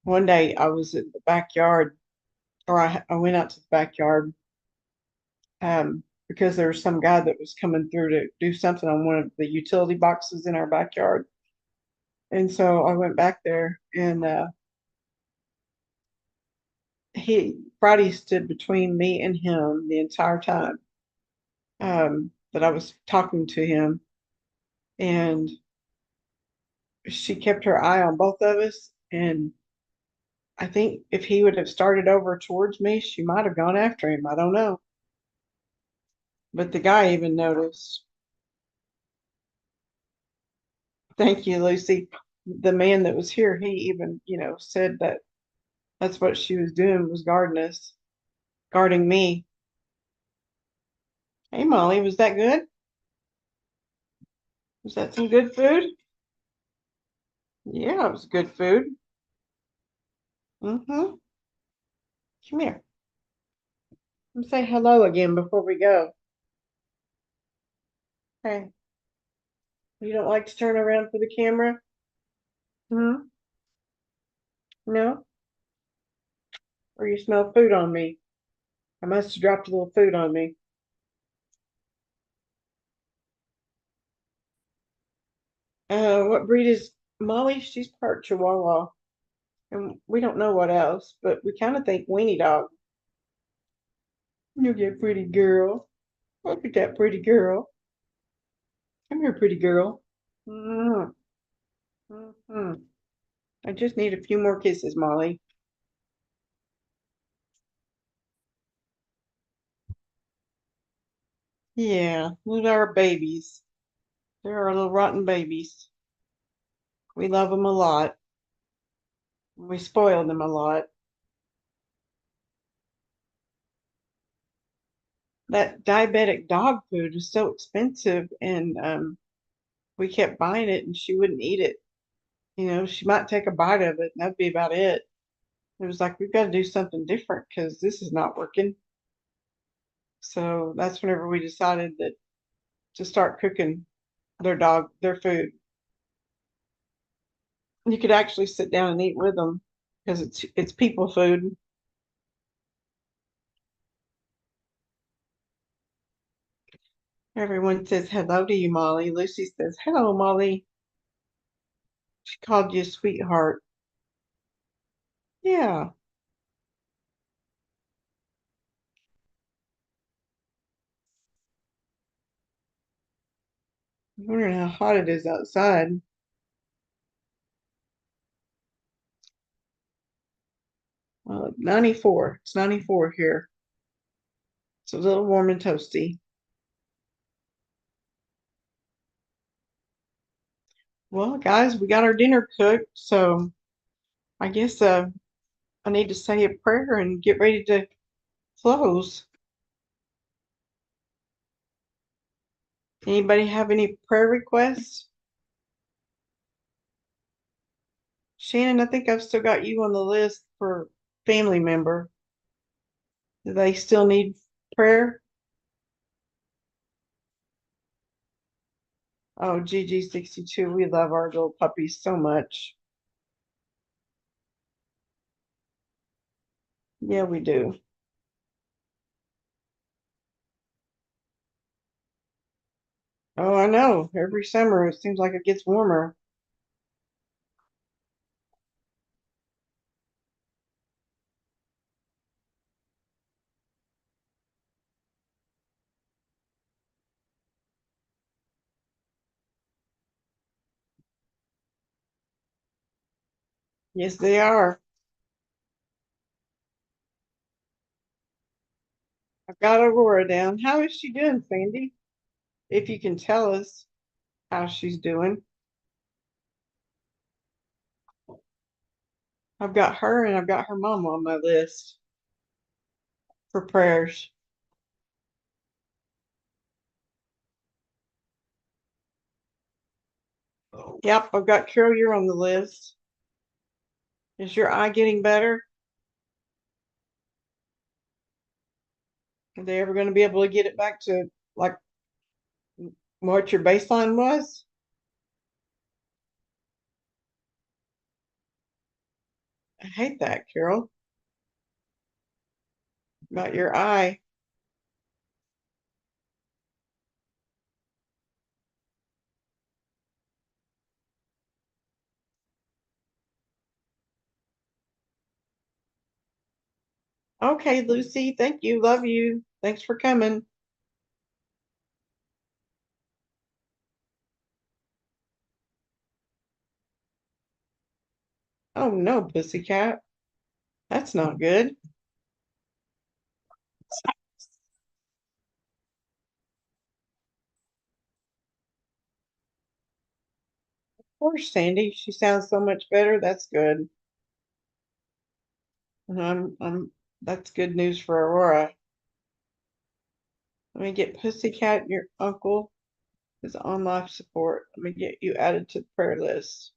one day I was in the backyard, or I went out to the backyard because there was some guy that was coming through to do something on one of the utility boxes in our backyard. And so I went back there, and Friday stood between me and him the entire time that I was talking to him, and she kept her eye on both of us. And I think if he would have started over towards me, she might have gone after him. I don't know. But the guy even noticed. Thank you, Lucy. The man that was here, he even, said that that's what she was doing, was guarding us, guarding me. Hey, Molly, was that good? Was that some good food? Yeah, it was good food. Mm-hmm. Come here. Let's say hello again before we go. Hey, you don't like to turn around for the camera? Hmm? No? Or you smell food on me? I must have dropped a little food on me. What breed is Molly? She's part Chihuahua, and we don't know what else, but we kind of think weenie dog. You get pretty girl. Look at that pretty girl. Come here, pretty girl. Mm-hmm. Mm-hmm. I just need a few more kisses, Molly. Yeah, those are our babies. They're our little rotten babies. We love them a lot. We spoil them a lot. That diabetic dog food is so expensive, and we kept buying it, and she wouldn't eat it. She might take a bite of it, and that'd be about it. It was like, we've got to do something different because this is not working. So that's whenever we decided that to start cooking their food. You could actually sit down and eat with them because it's people food. Everyone says hello to you, Molly. Lucy says, hello, Molly. She called you a sweetheart. Yeah. I'm wondering how hot it is outside. 94. It's 94 here. It's a little warm and toasty. Well, guys, we got our dinner cooked, so I guess I need to say a prayer and get ready to close. Anybody have any prayer requests? Shannon, I think I've still got you on the list for family member. Do they still need prayer? Oh, GG62, we love our little puppies so much. Yeah, we do. Oh, I know. Every summer it seems like it gets warmer. Yes, they are. I've got Aurora down. How is she doing, Sandy? If you can tell us how she's doing. I've got her and I've got her mom on my list for prayers. Yep, I've got Carol, you're on the list. Is your eye getting better? Are they ever going to be able to get it back to like what your baseline was? I hate that, Carol. About your eye. Okay, Lucy, thank you. Love you. Thanks for coming. Oh no, pussycat. That's not good. Poor Sandy. She sounds so much better. That's good. And that's good news for Aurora. Let me get Pussycat, your uncle is on life support. Let me get you added to the prayer list.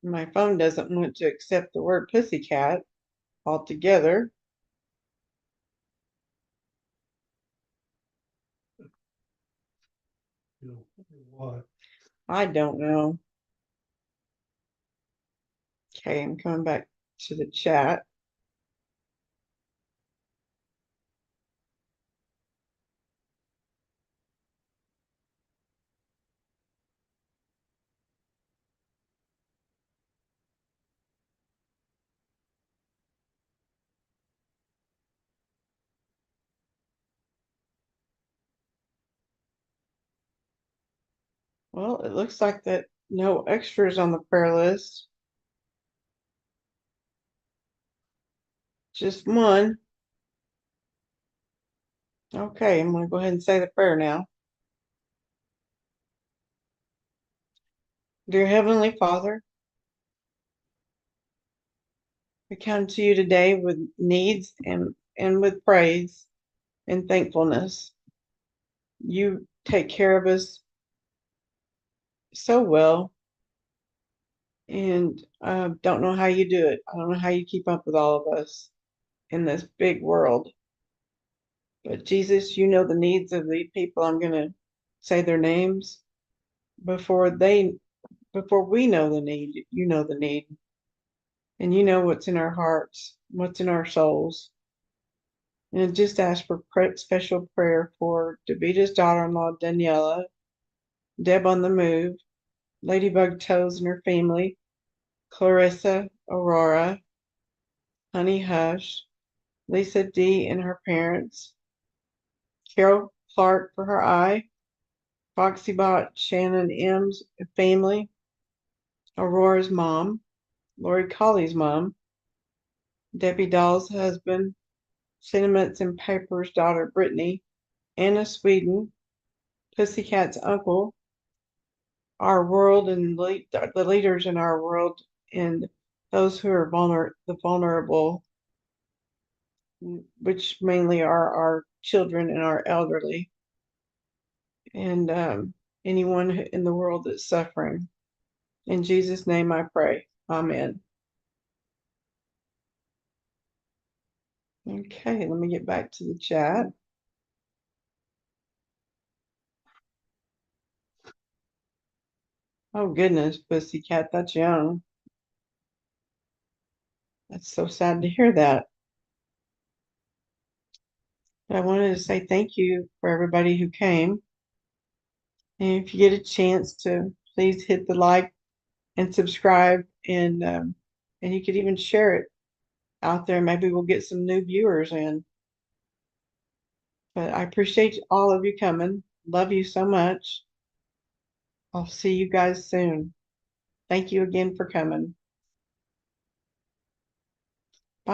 My phone doesn't want to accept the word pussycat altogether. You know, why? I don't know. Okay, I'm coming back to the chat. Well, it looks like that no extras on the prayer list. Just one. Okay, I'm going to go ahead and say the prayer now. Dear Heavenly Father, we come to you today with needs and with praise and thankfulness. You take care of us so well, and I don't know how you do it. I don't know how you keep up with all of us in this big world. But Jesus, you know the needs of the people. I'm going to say their names before before we know the need. You know the need, and you know what's in our hearts, what's in our souls. And just ask for special prayer for Davita's daughter-in-law, Daniela, Deb on the move, Ladybug Toes and her family, Clarissa, Aurora, Honey Hush, Lisa D and her parents, Carol Clark for her eye, Foxybot, Shannon M's family, Aurora's mom, Lori Colley's mom, Debbie Doll's husband, Sentiments and Paper's daughter Brittany, Anna Sweden, Pussycat's uncle, our world and the leaders in our world, and those who are the vulnerable, which mainly are our children and our elderly, and anyone in the world that's suffering. In Jesus' name I pray. Amen. Okay, let me get back to the chat. Oh goodness, Pussycat, that's young. That's so sad to hear that. But I wanted to say thank you for everybody who came. And if you get a chance to please hit the like and subscribe and And you could even share it out there. Maybe we'll get some new viewers in. But I appreciate all of you coming. Love you so much. I'll see you guys soon. Thank you again for coming.